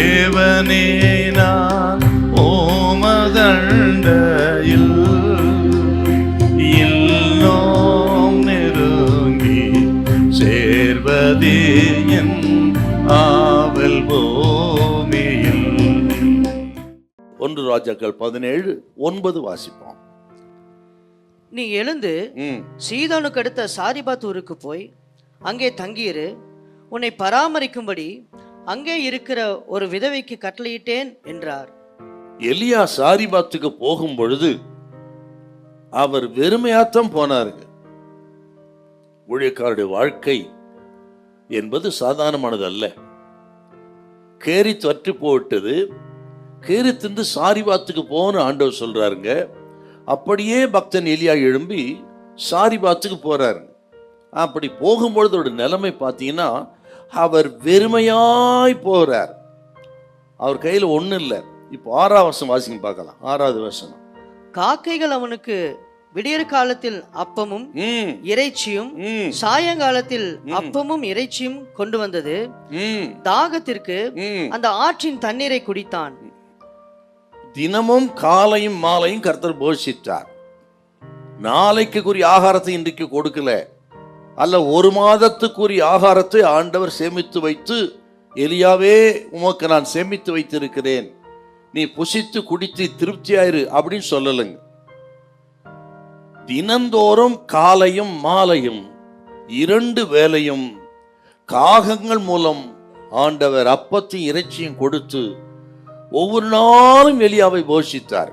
தேவனே நான் ஓமதண்டையில் இன்னும் நெருங்கி சேர்வதே என் ஆவல் பூமியில். 1 ராஜாக்கள் 17:9 வாசிப்போம். நீ எழுந்து சீதோனுக்கு அடுத்த சாரிபாத் ஊருக்கு போய் அங்கே தங்கியிரு. உன்னை பராமரிக்கும்படி அங்கே இருக்கிற ஒரு விதவைக்கு கட்டளையிட்டேன் என்றார். எலியா சாரிபாத்துக்கு போகும் பொழுது அவர் வெறுமையாத்தான் போனாருங்க. ஊழியக்காரருடைய வாழ்க்கை என்பது சாதாரணமானது அல்ல. கேரி தொற்று போட்டது. கேரி தின்று சாரிபாத்துக்கு போன ஆண்டவர் சொல்றாருங்க. அப்படியே பக்தன் எலியா எழும்பி சாரிபாத்துக்கு போறாரு. அப்படி போகும்பொழுது ஒரு நிலைமை பார்த்தீங்கன்னா, அவர் வெறுமையாய் போறார். அவர் கையில் ஒன்றும் இல்லை. இப்போ 6ஆம் வசனம் வாசிங்க பார்க்கலாம். 6வது வசனம். காக்கைகள் அவனுக்கு விடியற் காலத்தில் அப்பமும் இறைச்சியும் சாயங்காலத்தில் அப்பமும் இறைச்சியும் கொண்டு வந்தது. தாகத்திற்கு அந்த ஆற்றின் தண்ணீரை குடித்தான். தினமும் காலையும் மாலையும் கர்த்தர் போஷித்தார். நாளைக்கு கூறிய ஆகாரத்தை இன்றைக்கு கொடுக்கல. அல்ல, 1 மாதத்துக்குரிய ஆகாரத்தை ஆண்டவர் சேமித்து வைத்து, எலியாவே உமக்கு நான் சேமித்து வைத்திருக்கிறேன், நீ புசித்து குடித்து திருப்தியாயிரு அப்படின்னு சொல்லலைங்க. தினந்தோறும் காலையும் மாலையும் 2 வேளையும் காகங்கள் மூலம் ஆண்டவர் அப்பத்தையும் இறைச்சியும் கொடுத்து ஒவ்வொரு நாளும் எலியாவை போஷித்தார்.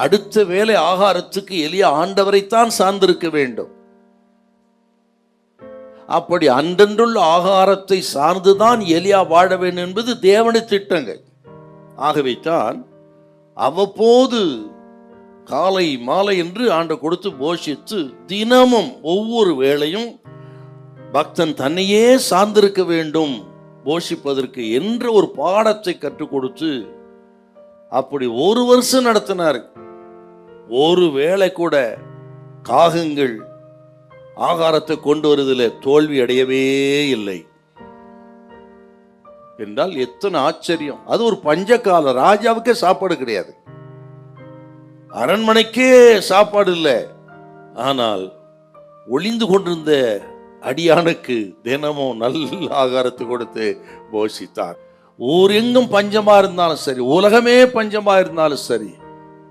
அடுத்த வேளை ஆகாரத்துக்கு எலியா ஆண்டவரைத்தான் சார்ந்திருக்க வேண்டும். அப்படி அன்றன்றுள்ள ஆகாரத்தை சார்ந்துதான் எலியா வாழ வேண்டும் என்பது தேவனுடைய திட்டங்கள். ஆகவே தான் அவ்வப்போது காலை மாலை என்று ஆண்டவர் கொடுத்து போஷித்து, தினமும் ஒவ்வொரு வேளையும் பக்தன் தன்னையே சார்ந்திருக்க வேண்டும் போஷிப்பதற்கு என்ற ஒரு பாடத்தை கற்றுக் கொடுத்து அப்படி 1 வருஷம் நடத்தினார். ஒரு வேளை கூட காகங்கள் ஆகாரத்தை கொண்டு வருவதில் தோல்வி அடையவே இல்லை என்றால் எத்தனை ஆச்சரியம்! அது ஒரு பஞ்சகால ராஜாவுக்கே சாப்பாடு கிடையாது, அரண்மனைக்கே சாப்பாடு இல்லை. ஆனால் ஒளிந்து கொண்டிருந்த அடியானுக்கு தினமும் நல்ல ஆகாரத்தை கொடுத்து போஷித்தார். ஊரெங்கும் பஞ்சமா இருந்தாலும் சரி, உலகமே பஞ்சமா இருந்தாலும் சரி,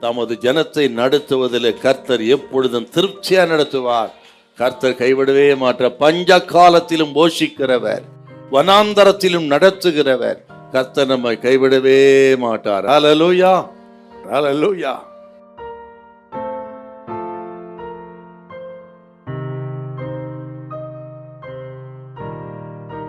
தமது ஜனத்தை நடத்துவதில் கர்த்தர் எப்பொழுதும் திருப்தியா நடத்துவார். கர்த்தர் கைவிடவே மாட்டார். பஞ்ச காலத்திலும் போஷிக்கிறவர், வனாந்தரத்திலும் நடத்துகிறவர். கர்த்தர் நம்மை கைவிடவே மாட்டார். ஹல்லேலூயா, ஹல்லேலூயா.